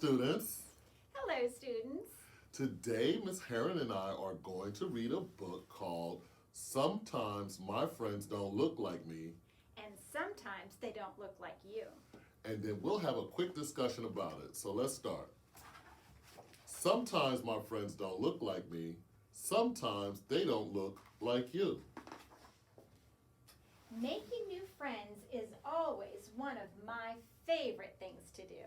students. Hello, students. Today, Miss Harron and I are going to read a book called Sometimes My Friends Don't Look Like Me, And sometimes they don't look like you. and then we'll have a quick discussion about it. So let's start. Sometimes my friends don't look like me. Sometimes they don't look like you. Making new friends is always one of my favorite things to do.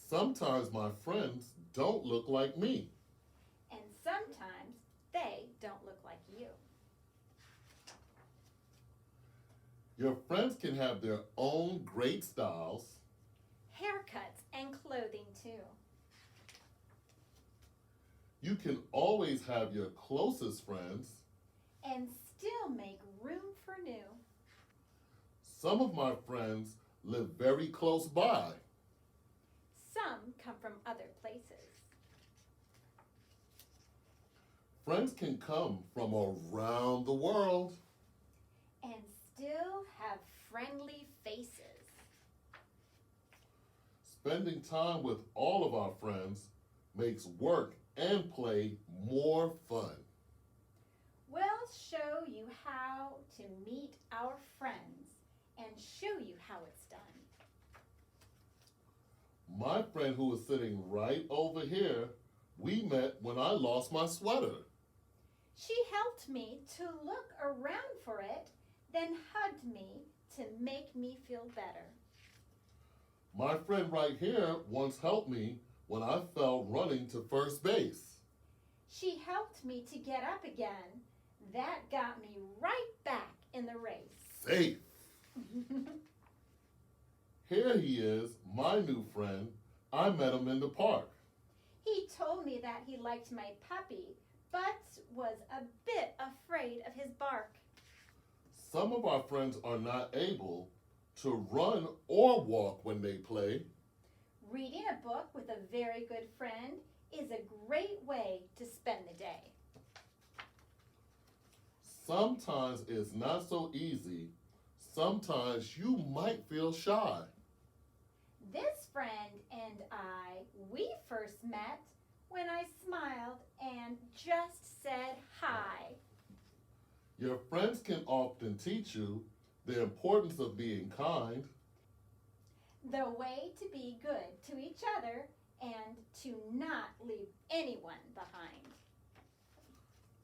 Sometimes my friends don't look like me. And sometimes they don't look like you. Your friends can have their own great styles. Haircuts and clothing too. You can always have your closest friends. And still make room for new. Some of my friends live very close by. Some come from other places. Friends can come from around the world. And still have friendly faces. Spending time with all of our friends makes work and play more fun. We'll show you how to meet our friends and show you how it's done. My friend who is sitting right over here, we met when I lost my sweater. She helped me to look around for it, then hugged me to make me feel better. My friend right here once helped me when I fell running to first base. She helped me to get up again. That got me right back in the race. Safe. Here he is, my new friend. I met him in the park. He told me that he liked my puppy, but was a bit afraid of his bark. Some of our friends are not able to run or walk when they play. Reading a book with a very good friend is a great way to spend the day. Sometimes it's not so easy. Sometimes you might feel shy. This friend and we first met when I smiled and just said hi. Your friends can often teach you the importance of being kind. The way to be good to each other and to not leave anyone behind.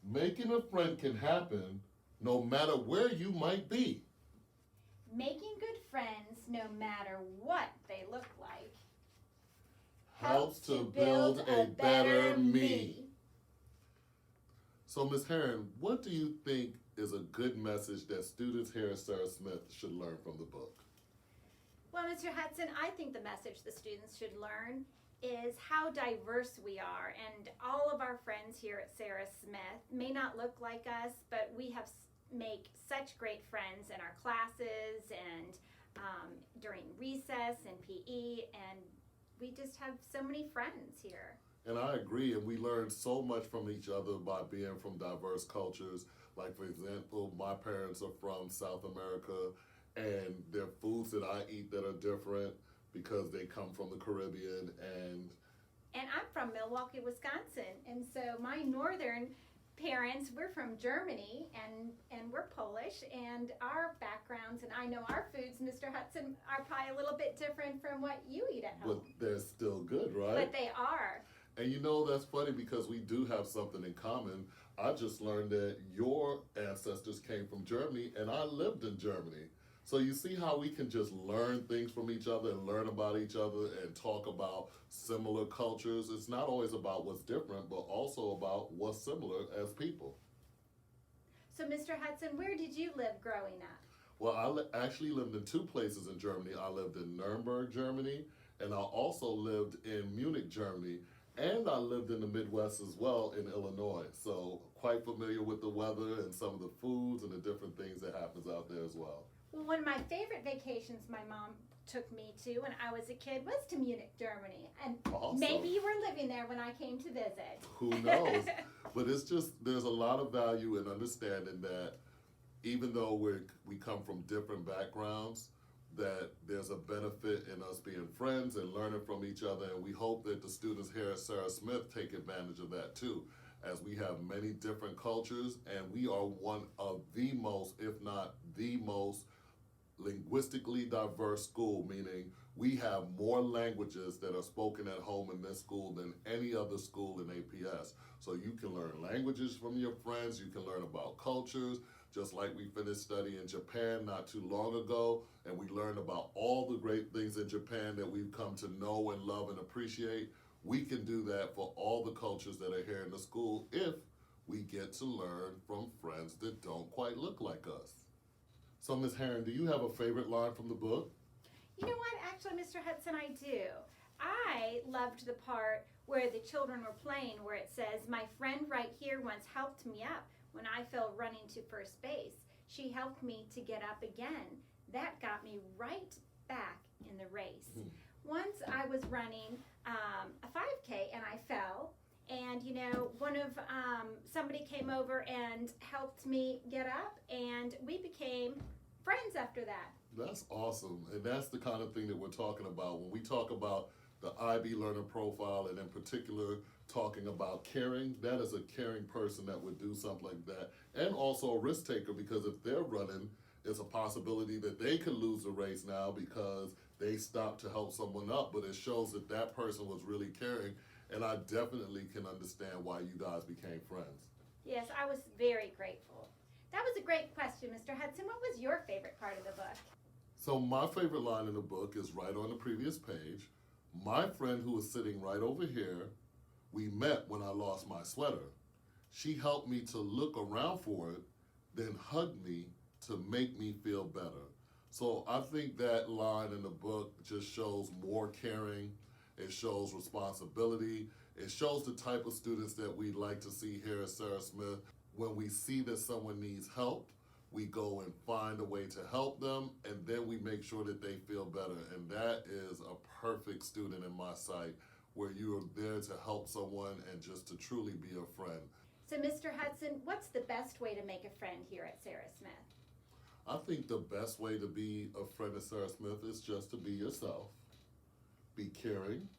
Making a friend can happen no matter where you might be. Making good friends, no matter what they look like, Helps to build a better me. So, Ms. Harron, what do you think is a good message that students here at Sarah Smith should learn from the book? Well, Mr. Hutson, I think the message the students should learn is how diverse we are, and all of our friends here at Sarah Smith may not look like us, but we have make such great friends in our classes and during recess and PE, and we just have so many friends here. And I agree, and we learn so much from each other by being from diverse cultures. Like, for example, my parents are from South America, and there are foods that I eat that are different because they come from the Caribbean. And I'm from Milwaukee, Wisconsin, and so my northern parents, we're from Germany, and we're Polish, and our backgrounds, and I know our foods, Mr. Hutson, are probably a little bit different from what you eat at home. but they're still good, right? But they are. And you know, that's funny because we do have something in common. I just learned that your ancestors came from Germany and I lived in Germany. So you see how we can just learn things from each other and learn about each other and talk about similar cultures. It's not always about what's different, but also about what's similar as people. So, Mr. Hutson, where did you live growing up? Well, I actually lived in two places in Germany. I lived in Nuremberg, Germany, and I also lived in Munich, Germany. And I lived in the Midwest as well in Illinois. So quite familiar with the weather and some of the foods and the different things that happens out there as well. Well, one of my favorite vacations my mom took me to when I was a kid was to Munich, Germany. And Awesome. maybe you were living there when I came to visit. Who knows? But it's just, there's a lot of value in understanding that even though we come from different backgrounds, that there's a benefit in us being friends and learning from each other, and we hope that the students here at Sarah Smith take advantage of that too, as we have many different cultures, and we are one of the most, if not the most, linguistically diverse school, meaning we have more languages that are spoken at home in this school than any other school in APS. So you can learn languages from your friends, you can learn about cultures, just like we finished studying Japan not too long ago, and we learned about all the great things in Japan that we've come to know and love and appreciate. We can do that for all the cultures that are here in the school if we get to learn from friends that don't quite look like us. So, Ms. Harron, do you have a favorite line from the book? You know what? Actually, Mr. Hutson, I do. I loved the part where the children were playing where it says, "My friend right here once helped me up when I fell running to first base. She helped me to get up again. That got me right back in the race." Once I was running a 5K and I fell, and somebody came over and helped me get up, and we became friends after that. That's awesome, and that's the kind of thing that we're talking about. When we talk about the IB learner profile, and in particular talking about caring, that is a caring person that would do something like that, and also a risk taker, because if they're running, it's a possibility that they could lose the race now because they stopped to help someone up, but it shows that that person was really caring, and I definitely can understand why you guys became friends. Yes, I was very grateful. That was a great question, Mr. Hutson. What was your favorite part of the book? So my favorite line in the book is right on the previous page. "My friend who is sitting right over here, we met when I lost my sweater. She helped me to look around for it, then hugged me to make me feel better." So I think that line in the book just shows more caring. It shows responsibility. It shows the type of students that we'd like to see here at Sarah Smith. When we see that someone needs help, we go and find a way to help them, and then we make sure that they feel better. And that is a perfect student in my sight, where you are there to help someone and just to truly be a friend. So, Mr. Hutson, what's the best way to make a friend here at Sarah Smith? I think the best way to be a friend at Sarah Smith is just to be yourself. Be caring.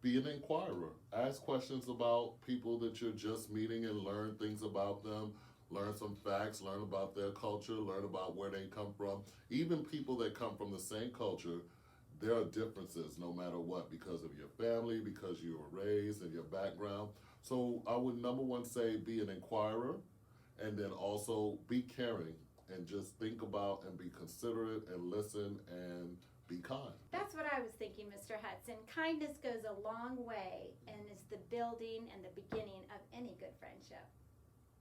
Be an inquirer. Ask questions about people that you're just meeting and learn things about them. Learn some facts, learn about their culture, learn about where they come from. Even people that come from the same culture, there are differences no matter what, because of your family, because you were raised, and your background. So I would, number one, say be an inquirer, and then also be caring, and just think about and be considerate and listen and be kind. That's what I was thinking, Mr. Hutson. Kindness goes a long way and is the building and the beginning of any good friendship.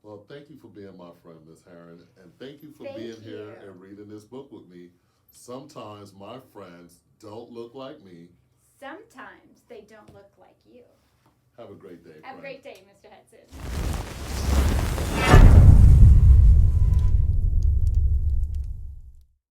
Well, thank you for being my friend, Ms. Harron, and thank you for Thank being here you. and reading this book with me. Sometimes my friends don't look like me. Sometimes they don't look like you. Have a great day, Have a friend. great day, Mr. Hutson.